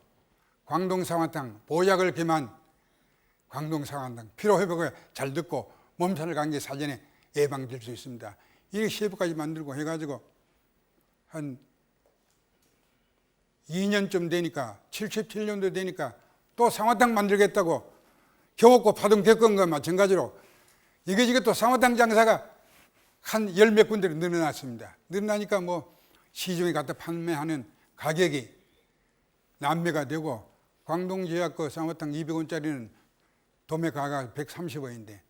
광동 쌍화탕, 보약을 겸한 광동 쌍화탕, 피로회복에 잘 듣고 몸살 감기 사전에 예방될 수 있습니다. 이 CF까지 만들고 해가지고 한 2년쯤 되니까 77년도 되니까 또 쌍화탕 만들겠다고 겨웠고 파동 겪은 것과 마찬가지로 이게 또 쌍화탕 장사가 한 10몇 군데로 늘어났습니다. 늘어나니까 뭐 시중에 갖다 판매하는 가격이 남매가 되고 광동제약 그 쌍화탕 200원짜리는 도매 가격 130원인데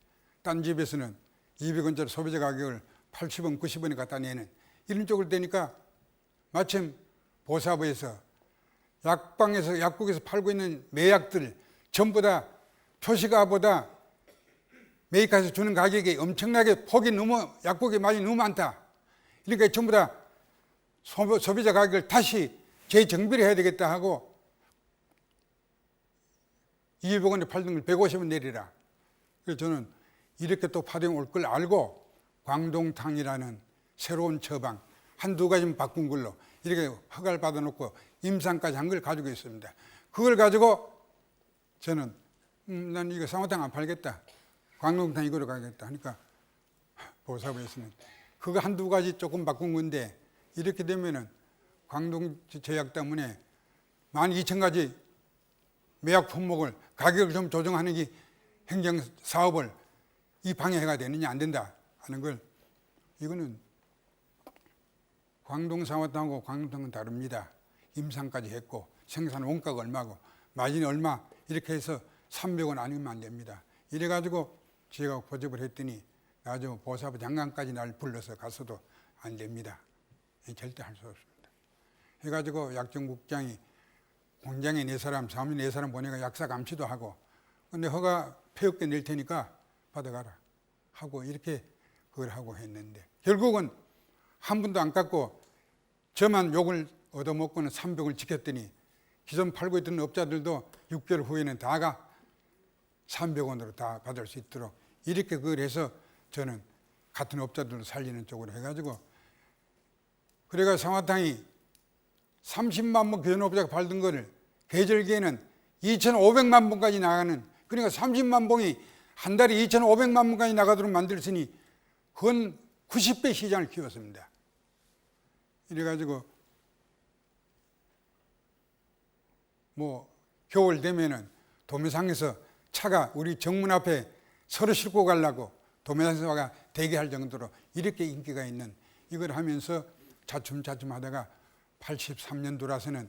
딴 집에서는 200원짜리 소비자 가격을 80원, 90원에 갖다 내는 이런 쪽으로 되니까 마침 보사부에서 약방에서 약국에서 팔고 있는 매약들 전부 다 표시가보다 메이커에서 주는 가격이 엄청나게 폭이 너무 약국의 맛이 너무 많다. 그러니까 전부 다 소비자 가격을 다시 재정비를 해야 되겠다 하고 200원에 팔던 걸 150원 내리라. 그래서 저는 이렇게 또 파동이 올 걸 알고 광동탕이라는 새로운 처방 한두 가지만 바꾼 걸로 이렇게 허가를 받아놓고 임상까지 한 걸 가지고 있습니다. 그걸 가지고 저는 난 이거 쌍화탕 안 팔겠다. 광동탕 이거로 가겠다 하니까 보사부에서는 그거 한두 가지 조금 바꾼 건데 이렇게 되면은 광동제약 때문에 12,000가지 매약 품목을 가격을 좀 조정하는 게 행정사업을 이 방해가 되느냐 안 된다 하는 걸, 이거는 광동 쌍화탕하고 광동탕은 다릅니다. 임상까지 했고 생산 원가가 얼마고 마진이 얼마 이렇게 해서 300원 아니면 안 됩니다. 이래가지고 제가 고집을 했더니 나중에 보사부 장관까지 날 불러서 가서도 안 됩니다. 절대 할 수 없습니다. 해가지고 약정국장이 공장에 4사람, 사무실 4사람 보내가 약사 감시도 하고 근데 허가 폐업계 낼 테니까 받아가라 하고 이렇게 그걸 하고 했는데 결국은 한 분도 안 깎고 저만 욕을 얻어먹고는 300을 지켰더니 기존 팔고 있던 업자들도 6개월 후에는 다가 300원으로 다 받을 수 있도록 이렇게 그걸 해서 저는 같은 업자들을 살리는 쪽으로 해가지고 그래가 쌍화탕이 30만 번 기존업자가 팔던 거를 계절기에는 2,500만 번까지 나가는, 그러니까 30만 봉이 한 달에 2,500만 번까지 나가도록 만들었으니 그건 90배 시장을 키웠습니다. 이래가지고 뭐 겨울 되면은 도매상에서 차가 우리 정문 앞에 서로 싣고 가려고 도매상에서 대기할 정도로 이렇게 인기가 있는 이걸 하면서 차츰차츰 하다가 83년 돌아서는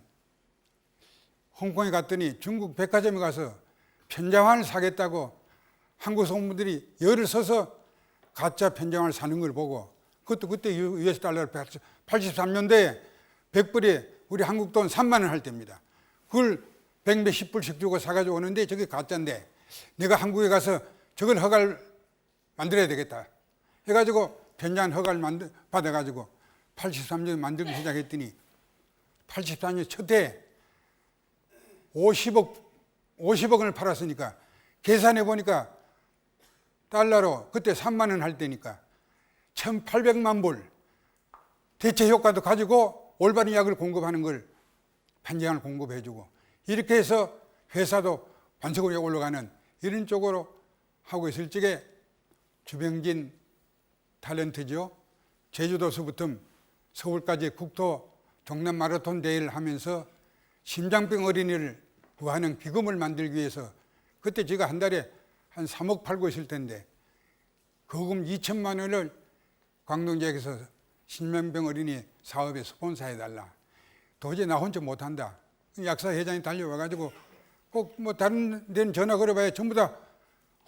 홍콩에 갔더니 중국 백화점에 가서 편장화를 사겠다고 한국 성분들이 열을 써서 가짜 편장화를 사는 걸 보고 그것도 그때 US 달러를 83년도에 100불에 우리 한국 돈 3만 원 할 때입니다. 그걸 100몇십 불씩 주고 사가지고 오는데 저게 가짜인데 내가 한국에 가서 저걸 허가를 만들어야 되겠다 해가지고 편장한 허가를 받아가지고 83년에 만들기 시작했더니 84년 첫해 50억을 팔았으니까 계산해 보니까 달러로 그때 3만 원 할 때니까 1,800만 불 대체 효과도 가지고 올바른 약을 공급하는 걸 판정을 공급해 주고 이렇게 해서 회사도 완성으로 올라가는 이런 쪽으로 하고 있을 적에 주병진 탤런트죠. 제주도서부터 서울까지 국토 동남 마라톤 대회를 하면서 심장병 어린이를 구하는 기금을 만들기 위해서 그때 제가 한 달에 한 3억 팔고 있을 텐데 거금 2천만 원을 광동지역에서 심장병 어린이 사업에 스폰서해달라. 도저히 나 혼자 못한다. 약사 회장이 달려와가지고 꼭 뭐 다른 데는 전화 걸어봐야 전부 다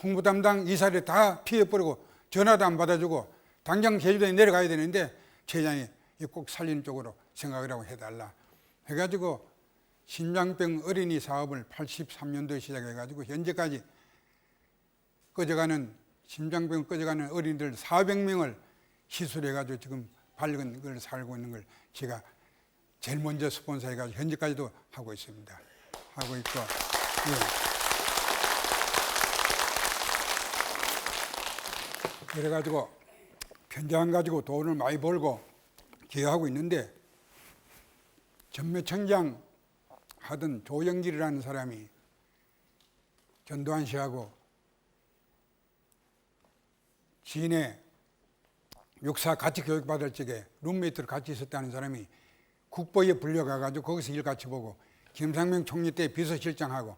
홍보 담당 이사를 다 피해버리고 전화도 안 받아주고 당장 제주도에 내려가야 되는데 회장이 꼭 살리는 쪽으로 생각을 하고 해달라. 해가지고 심장병 어린이 사업을 83년도에 시작해가지고 현재까지 심장병 꺼져가는 어린이들 400명을 시술해가지고 지금 밝은 걸 살고 있는 걸 제가 제일 먼저 스폰서해가지고 현재까지도 하고 있습니다. 하고 있고, 예. 그래가지고 편장 가지고 돈을 많이 벌고 기여하고 있는데 전매청장 하던 조영길이라는 사람이 전두환 씨하고 시내 육사 같이 교육받을 적에 룸메이트로 같이 있었다는 사람이 국보에 불려가가지고 거기서 일 같이 보고 김상명 총리 때 비서실장하고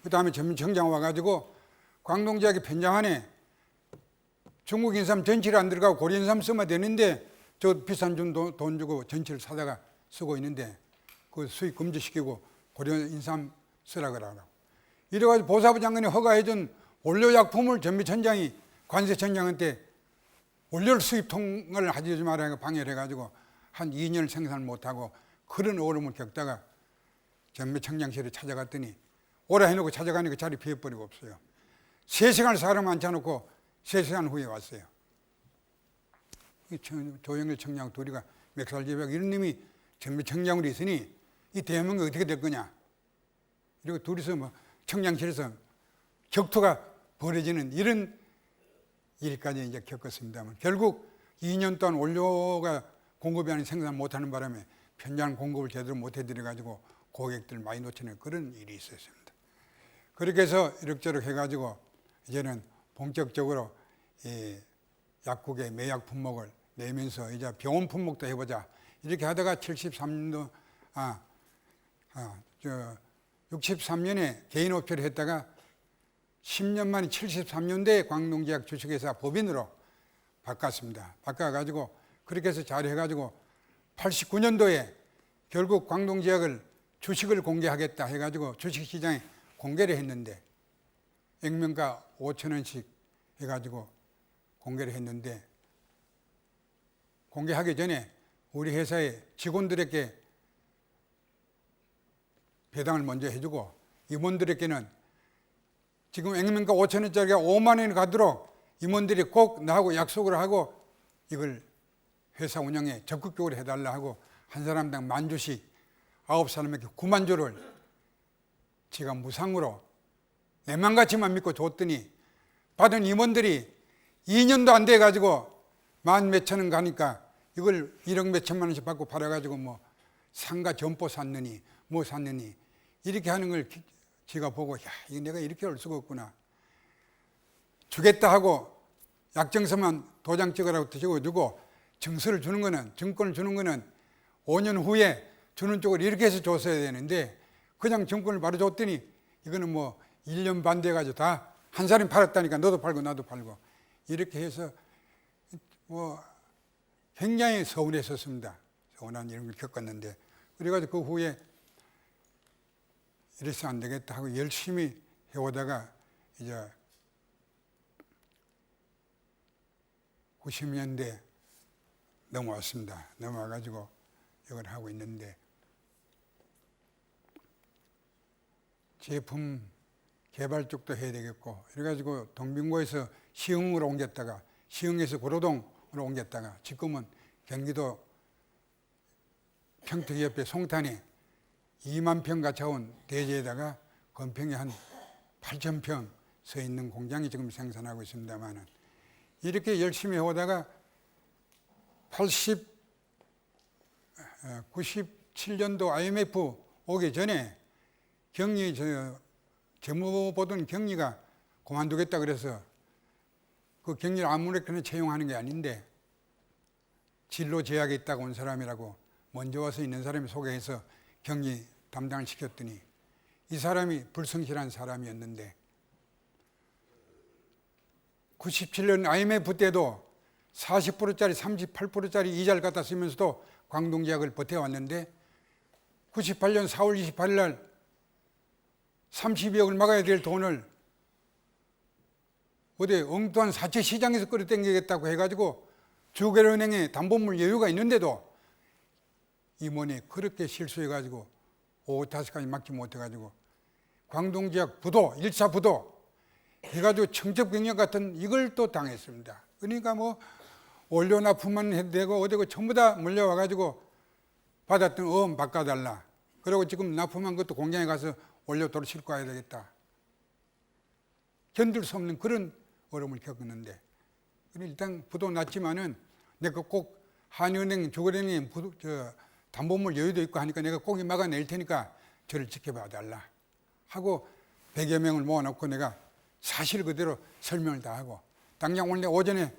그 다음에 전문청장 와가지고 광동지역의 편장안에 중국 인삼 전치를 안 들어가고 고려 인삼 쓰면 되는데 저 비싼 돈 주고 전치를 사다가 쓰고 있는데 그 수입 금지시키고 고려 인삼 쓰라 그러라고. 이래가지고 보사부 장관이 허가해준 원료약품을 전미청장이 관세청장한테 원료를 수입통을 하지 말라고 방해를 해가지고 한 2년을 생산을 못하고 그런 어려움을 겪다가 전미청장실에 찾아갔더니 오라 해놓고 찾아가니까 자리 비어버리고 없어요. 3시간을 사람 앉혀놓고 3시간 후에 왔어요. 조영길 청장 둘이가 멱살잡이하고 이런 놈이 전미청장으로 있으니 이 대한민국이 어떻게 될 거냐. 그리고 둘이서 뭐 청장실에서 격투가 벌어지는 이런 일까지 이제 겪었습니다만 결국 2년 동안 원료가 공급이 아닌 생산 못하는 바람에 편장 공급을 제대로 못 해드려가지고 고객들 많이 놓치는 그런 일이 있었습니다. 그렇게 해서 이럭저럭 해가지고 이제는 본격적으로 이 약국의 매약 품목을 내면서 이제 병원 품목도 해보자. 이렇게 하다가 63년에 개인업체를 했다가 10년 만에 73년대에 광동제약 주식회사 법인으로 바꿨습니다. 바꿔가지고 그렇게 해서 잘해가지고 89년도에 결국 광동제약을 주식을 공개하겠다 해가지고 주식시장에 공개를 했는데 액면가 5,000원씩 해가지고 공개를 했는데 공개하기 전에 우리 회사의 직원들에게 배당을 먼저 해주고 임원들에게는 지금 액면가 5,000원짜리가 5만 원이 가도록 임원들이 꼭 나하고 약속을 하고 이걸 회사 운영에 적극적으로 해달라 하고 한 사람당 10,000주씩 9사람에게 90,000주를 제가 무상으로 내 맘같이만 믿고 줬더니 받은 임원들이 2년도 안 돼가지고 10,000몇천 원 가니까 이걸 1억 몇천만 원씩 받고 팔아가지고 뭐 상가 점포 샀느니 뭐 샀느니 이렇게 하는 걸 제가 보고 야, 이거 내가 이렇게 할 수가 없구나. 주겠다 하고 약정서만 도장 찍으라고 찍어주고 증서를 주는 거는 증권을 주는 거는 5년 후에 주는 쪽을 이렇게 해서 줬어야 되는데 그냥 증권을 바로 줬더니 이거는 뭐 1년 반 돼가지고 다 한 사람이 팔았다니까 너도 팔고 나도 팔고 이렇게 해서 뭐 굉장히 서운했었습니다. 서운한 이런 걸 겪었는데 그래가지고 그 후에 이래서 안 되겠다 하고 열심히 해오다가 이제 90년대 넘어왔습니다. 넘어와가지고 이걸 하고 있는데 제품 개발 쪽도 해야 되겠고 이래가지고 동빙고에서 시흥으로 옮겼다가 시흥에서 고로동으로 옮겼다가 지금은 경기도 평택 옆에 송탄에 2만 평 가까운 대지에다가 건평에 한 8천 평 서 있는 공장이 지금 생산하고 있습니다만, 이렇게 열심히 해오다가 97년도 IMF 오기 전에 경리, 재무 보던 경리가 그만두겠다 그래서 그 경리를 아무렇게나 채용하는 게 아닌데 진로 제약이 있다고 온 사람이라고 먼저 와서 있는 사람이 소개해서 경리 담당을 시켰더니 이 사람이 불성실한 사람이었는데 97년 IMF 때도 40%짜리 38%짜리 이자를 갖다 쓰면서도 광동제약을 버텨왔는데 98년 4월 28일 날 32억을 막아야 될 돈을 어디 엉뚱한 사채 시장에서 끌어당기겠다고 해가지고 주거은행에 담보물 여유가 있는데도 임원이 그렇게 실수해가지고 오후 5시까지 막지 못해가지고 광동제약 부도, 1차 부도 해가지고 청첩경력 같은 이걸 또 당했습니다. 그러니까 뭐 원료 납품만 해도 되고 어디고 전부 다 몰려와가지고 받았던 어음 바꿔달라. 그리고 지금 납품한 것도 공장에 가서 원료 도로 싣고 와야 되겠다. 견딜 수 없는 그런 어려움을 겪었는데, 일단 부도 났지만은 내가 꼭 한의은행, 주거은행 담보물 여유도 있고 하니까 내가 꼭 막아낼 테니까 저를 지켜봐 달라 하고 100여 명을 모아놓고 내가 사실 그대로 설명을 다 하고, 당장 오늘 오전에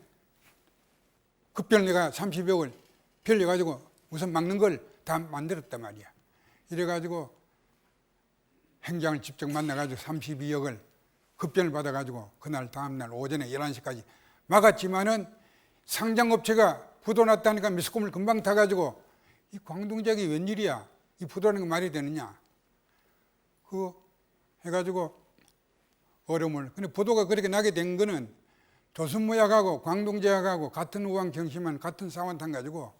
급별 내가 30억을 빌려가지고 우선 막는 걸 다 만들었단 말이야. 이래가지고 행장을 직접 만나가지고 32억을 급변을 받아가지고 그날 다음날 오전에 11시까지 막았지만은 상장업체가 부도 났다니까 미스콤을 금방 타가지고 이 광동제약이 웬일이야? 이 부도라는 거 말이 되느냐? 그거 해가지고 어려움을. 근데 부도가 그렇게 나게 된 거는 조선무약하고 광동제약하고 같은 우왕 경심한 같은 사원탄 가지고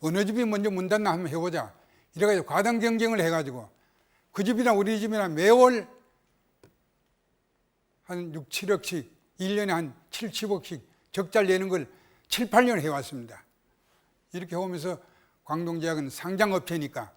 어느 집이 먼저 문 닫나 한번 해보자. 이래가지고 과당 경쟁을 해가지고 그 집이나 우리 집이나 매월 한 6, 7억씩 1년에 한 7, 10억씩 적자를 내는 걸 7, 8년 해왔습니다. 이렇게 오면서 광동제약은 상장업체니까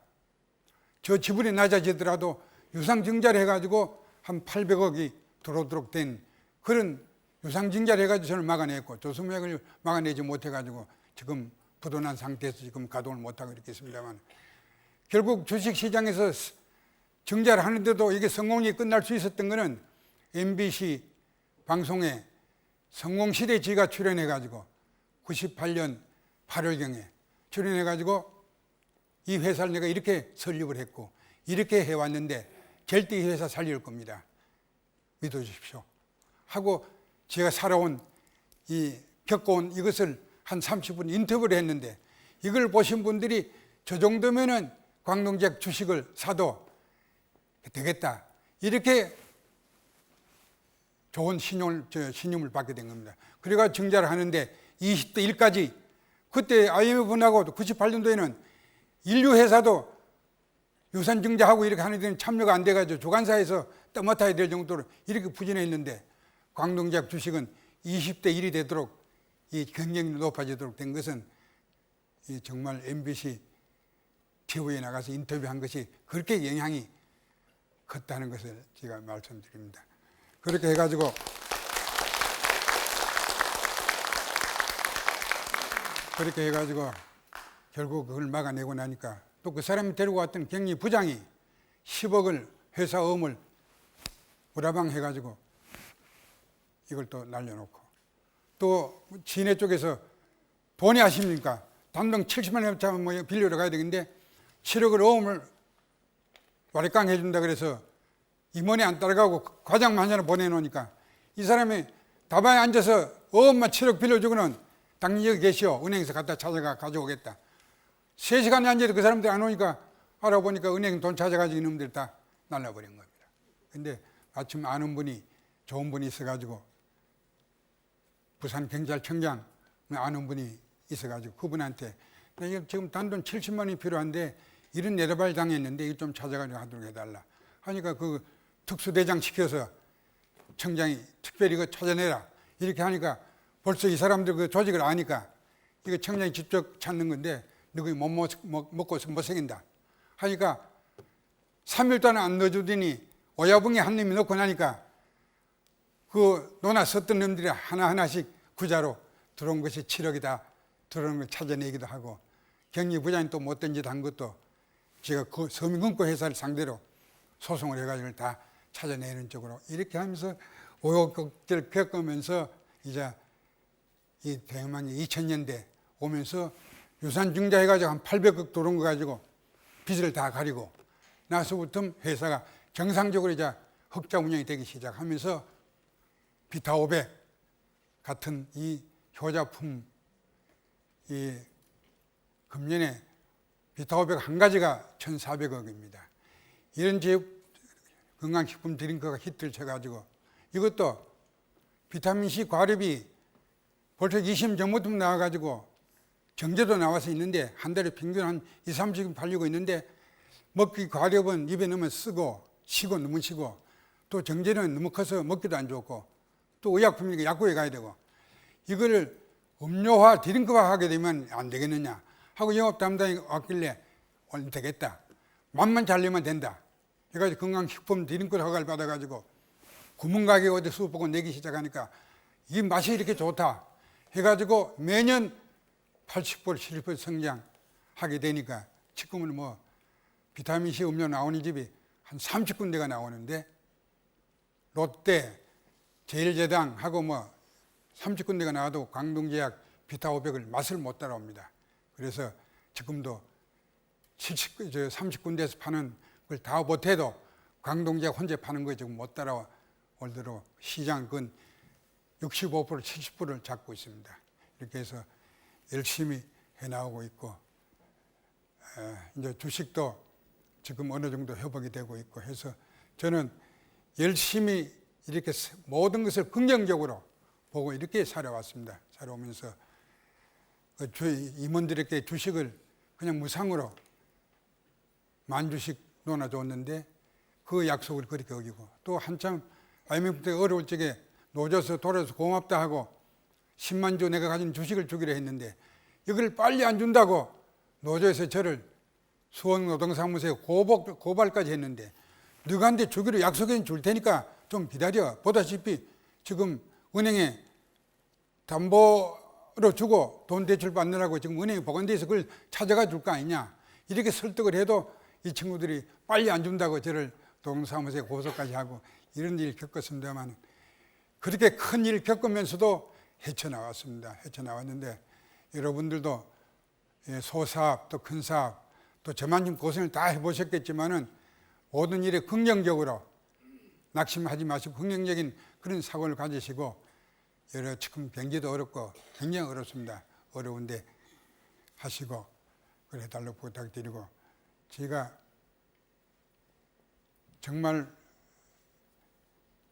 저 지분이 낮아지더라도 유상증자를 해가지고 한 800억이 들어오도록 된 그런 유상증자를 해가지고 저를 막아냈고 조선무약을 막아내지 못해가지고 지금 부도난 상태에서 지금 가동을 못하고 이렇게 있습니다만, 결국 주식시장에서 증자를 하는데도 이게 성공이 끝날 수 있었던 거는 MBC 방송에 성공시대 지가 출연해가지고 98년 8월경에 출연해가지고 이 회사를 내가 이렇게 설립을 했고 이렇게 해왔는데 절대 이 회사 살릴 겁니다. 믿어주십시오 하고 제가 살아온 겪어온 이것을 한 30분 인터뷰를 했는데, 이걸 보신 분들이 저 정도면은 광동제약 주식을 사도 되겠다 이렇게 좋은 신용을 받게 된 겁니다. 그래가 증자를 하는데 20대 1까지, 그때 IMF 나고 98년도에는 인류 회사도 유산 증자하고 이렇게 하는 데는 참여가 안 돼가지고 주관사에서 떠맡아야 될 정도로 이렇게 부진했는데, 광동제약 주식은 20대 1이 되도록 이 경쟁력이 높아지도록 된 것은 정말 MBC TV에 나가서 인터뷰한 것이 그렇게 영향이 컸다는 것을 제가 말씀드립니다. 그렇게 해가지고 결국 그걸 막아내고 나니까 또 그 사람이 데리고 왔던 경리 부장이 10억을 회사 어음을 우라방 해가지고 이걸 또 날려놓고, 또 시내 쪽에서 돈이 아십니까? 단돈 70만 원짜리 뭐 빌려러 가야 되는데 7억을 어음을 와리깡 해준다 그래서 임원이 안 따라가고 과장만 한 잔을 보내놓으니까 이 사람이 다방에 앉아서 어음만 7억 빌려주고는 당연히 여기 계시오. 은행에서 갖다 찾아가 가져오겠다. 3시간에 앉아도 그 사람들이 안 오니까 알아보니까 은행 돈 찾아가지고 이놈들 다 날라버린 겁니다. 근데 마침 아는 분이 좋은 분이 있어가지고 부산경찰청장 아는 분이 있어가지고 그분한테 지금 단돈 70만 원이 필요한데 이런 내려발 당했는데 이거 좀 찾아가지고 하도록 해달라 하니까 그 특수대장 시켜서 청장이 특별히 이거 찾아내라 이렇게 하니까 벌써 이 사람들 그 조직을 아니까 이거 청장이 직접 찾는 건데 너희 못 먹고서 못 생긴다 하니까 3일 동안 안 넣어주더니 오야붕에 한 놈이 넣고 나니까 그 논아 썼던 놈들이 하나하나씩 구자로 들어온 것이 7억이다 들어오는 걸 찾아내기도 하고 경리부장이 또 못된 짓 한 것도 제가 그 서민금고 회사를 상대로 소송을 해가지고 다 찾아내는 쪽으로 이렇게 하면서 우여곡절 겪으면서 이제 이 대망이 2000년대 오면서 유산증자 해가지고 한 800억 들어온 거 가지고 빚을 다 가리고 나서부터 회사가 정상적으로 이제 흑자 운영이 되기 시작하면서 비타 500 같은 이 효자품 이 금년에 비타 500 한 가지가 1,400억입니다. 이런 제육 건강식품 드링크가 히트를 쳐가지고 이것도 비타민C 과즙이 벌써 20년 전부터 나와가지고 정제도 나와서 있는데 한 달에 평균 한 2, 30개 팔리고 있는데 먹기 과즙은 입에 넣으면 쓰고 쉬고 너무 쉬고 또 정제는 너무 커서 먹기도 안 좋고 또 의약품이니까 약국에 가야 되고 이거를 음료화 드링크화 하게 되면 안 되겠느냐 하고 영업 담당이 왔길래 오늘 되겠다 맛만 잘 내면 된다 해가지고 건강식품 드링크 허가를 받아가지고 구멍가게 어디 수업 보고 내기 시작하니까 이 맛이 이렇게 좋다 해가지고 매년 80% 70% 성장하게 되니까 지금은 뭐 비타민C 음료 나오는 집이 한 30군데가 나오는데 롯데, 제일제당하고 뭐 30군데가 나와도 광동제약 비타 500을 맛을 못 따라옵니다. 그래서 지금도 30군데에서 파는 걸 다 못해도 광동제약 혼자 파는 거 지금 못 따라올 대로 시장 근 65% 70%를 잡고 있습니다. 이렇게 해서 열심히 해나오고 있고 이제 주식도 지금 어느 정도 회복이 되고 있고 해서 저는 열심히 이렇게 모든 것을 긍정적으로 보고 이렇게 살아왔습니다. 살아오면서 임원들에게 주식을 그냥 무상으로 10,000주씩 놓아줬는데 그 약속을 그렇게 어기고 또 한참 IMF 때 어려울 적에 노조에서 돌아서 고맙다 하고 10만 주 내가 가진 주식을 주기로 했는데 이걸 빨리 안 준다고 노조에서 저를 수원노동사무소에 고발까지 했는데 너한테 주기로 약속해 줄 테니까 좀 기다려. 보다시피 지금 은행에 담보로 주고 돈 대출 받느라고 지금 은행에 보관돼서 그걸 찾아가 줄 거 아니냐. 이렇게 설득을 해도 이 친구들이 빨리 안 준다고 저를 노동사무소에 고소까지 하고 이런 일을 겪었습니다만 그렇게 큰 일을 겪으면서도 헤쳐나왔습니다. 헤쳐나왔는데 여러분들도 소사업 또 큰 사업 또 저만큼 고생을 다 해보셨겠지만은 모든 일에 긍정적으로 낙심하지 마시고 긍정적인 그런 사고를 가지시고 지금 경제도 어렵고 굉장히 어렵습니다. 어려운데 하시고 그래 달라고 부탁드리고 제가 정말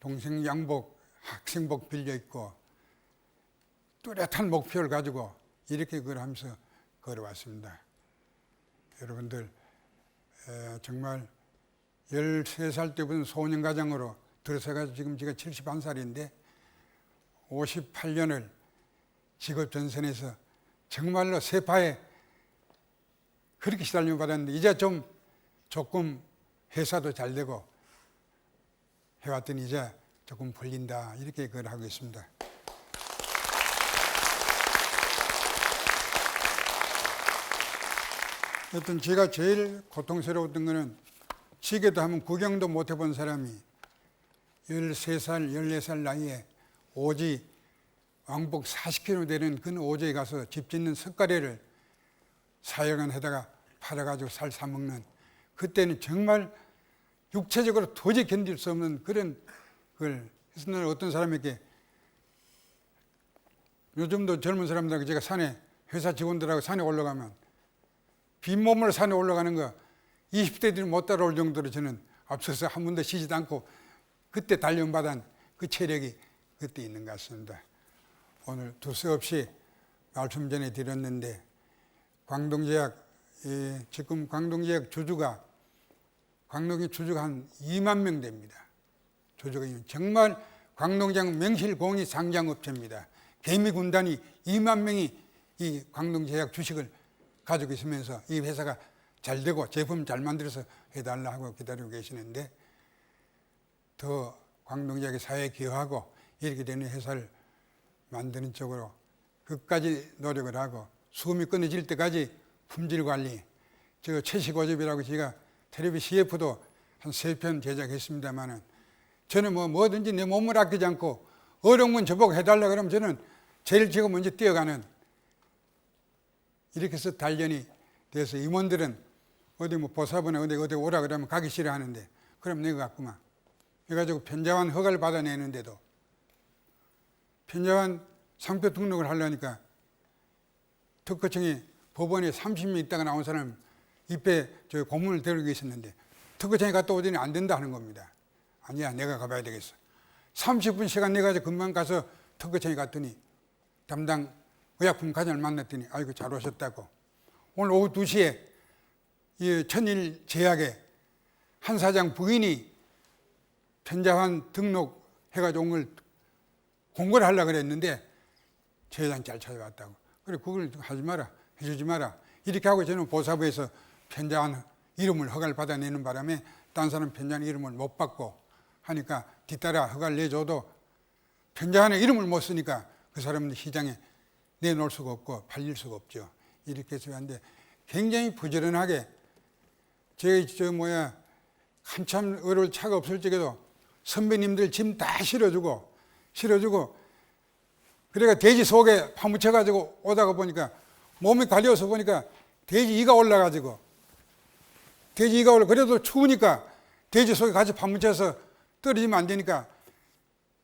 동생 양복 학생복 빌려 입고 뚜렷한 목표를 가지고 이렇게 그걸 하면서 걸어왔습니다. 여러분들 정말 13살 때부터 소년가장으로 들어서가지고 지금 제가 71살인데 58년을 직업전선에서 정말로 세파에 그렇게 시달림을 받았는데 이제 좀 조금 회사도 잘 되고 해왔더니 이제 조금 풀린다 이렇게 그걸 하고 있습니다. 하여튼 제가 제일 고통스러웠던 거는 시계도 하면 구경도 못 해본 사람이 13살, 14살 나이에 오지 왕복 40km 되는 그 오지에 가서 집 짓는 석가래를 4여간 해다가 팔아가지고 살 사먹는 그때는 정말 육체적으로 도저히 견딜 수 없는 그런 걸 그래서 나는 어떤 사람에게 요즘도 젊은 사람들하고 제가 산에 회사 직원들하고 산에 올라가면 빈몸으로 산에 올라가는 거 20대들이 못 따라올 정도로 저는 앞서서 한 번도 쉬지도 않고 그때 단련받은 그 체력이 그때 있는 것 같습니다. 오늘 두서없이 말씀 전에 드렸는데 광동제약 지금 광동제약 주주가 광동의 주주가 한 2만 명 됩니다. 주주가 정말 광동제약 명실공히 상장업체입니다. 개미군단이 2만 명이 이 광동제약 주식을 가지고 있으면서 이 회사가 잘 되고 제품 잘 만들어서 해달라 하고 기다리고 계시는데, 더 광동지역의 사회에 기여하고 이렇게 되는 회사를 만드는 쪽으로 끝까지 노력을 하고, 수음이 끊어질 때까지 품질 관리, 저 최시고집이라고 제가 텔레비 CF도 한 3편 제작했습니다만은, 저는 뭐든지 내 몸을 아끼지 않고 어려운 건 저보고 해달라 그러면 저는 제일 제가 먼저 뛰어가는, 이렇게 해서 단련이 돼서 임원들은 어디 보사부나 어디 오라 그러면 가기 싫어하는데, 그럼 내가 갔구만. 그래가지고 편자환 허가를 받아내는데도 편자환 상표 등록을 하려니까 특허청이 법원에 30년 있다가 나온 사람 입에 저 공문을 데리고 있었는데, 특허청에 갔다 오더니 안 된다 하는 겁니다. 아니야, 내가 가봐야 되겠어. 30분 시간 내가지고 금방 가서 특허청에 갔더니 담당 의약품 과장을 만났더니, 아이고 잘 오셨다고. 오늘 오후 2시에 이 천일 제약에 한 사장 부인이 편자환 등록해가지고 온 걸 공고를 하려고 그랬는데 제 회장 잘 찾아왔다고. 그래, 그걸 하지 마라, 해주지 마라. 이렇게 하고 저는 보사부에서 편자환 이름을 허가를 받아내는 바람에 딴 사람 편자환 이름을 못 받고 하니까 뒤따라 허가를 내줘도 편자환의 이름을 못 쓰니까 그 사람들 시장에 내놓을 수가 없고 팔릴 수가 없죠. 이렇게 해서 하는데 굉장히 부지런하게 한참 어려울 차가 없을 적에도 선배님들 짐 다 실어주고 그래가 돼지 속에 파묻혀가지고 오다가 보니까 몸이 가려워서 보니까 돼지 이가 올라가지고 그래도 추우니까 돼지 속에 같이 파묻혀서 떨어지면 안 되니까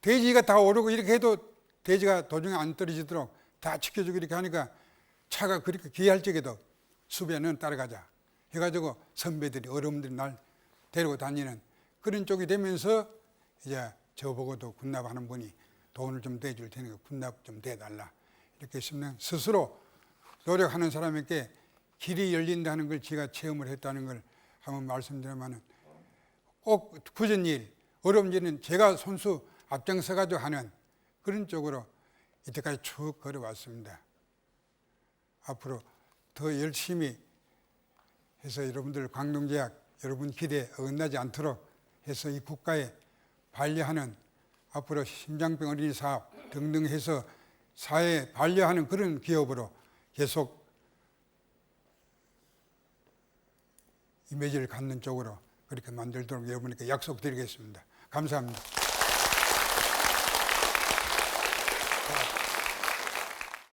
돼지 이가 다 오르고 이렇게 해도 돼지가 도중에 안 떨어지도록 다 지켜주고 이렇게 하니까 차가 그렇게 귀할 적에도 수배는 따라가자 해가지고 선배들이 어른들이 날 데리고 다니는 그런 쪽이 되면서 이제 저보고도 군납하는 분이 돈을 좀 대줄 테니까 군납 좀 대달라 이렇게 했으면 스스로 노력하는 사람에게 길이 열린다는 걸 제가 체험을 했다는 걸 한번 말씀드리면, 꼭 굳은 일, 어려운 일은 제가 손수 앞장서가지고 하는 그런 쪽으로 이때까지 쭉 걸어왔습니다. 앞으로 더 열심히 해서 여러분들 광동제약 여러분 기대에 어긋나지 않도록 해서 이 국가에 반려하는, 앞으로 심장병 어린이 사업 등등 해서 사회에 반려하는 그런 기업으로 계속 이미지를 갖는 쪽으로 그렇게 만들도록 여러분께 약속드리겠습니다. 감사합니다.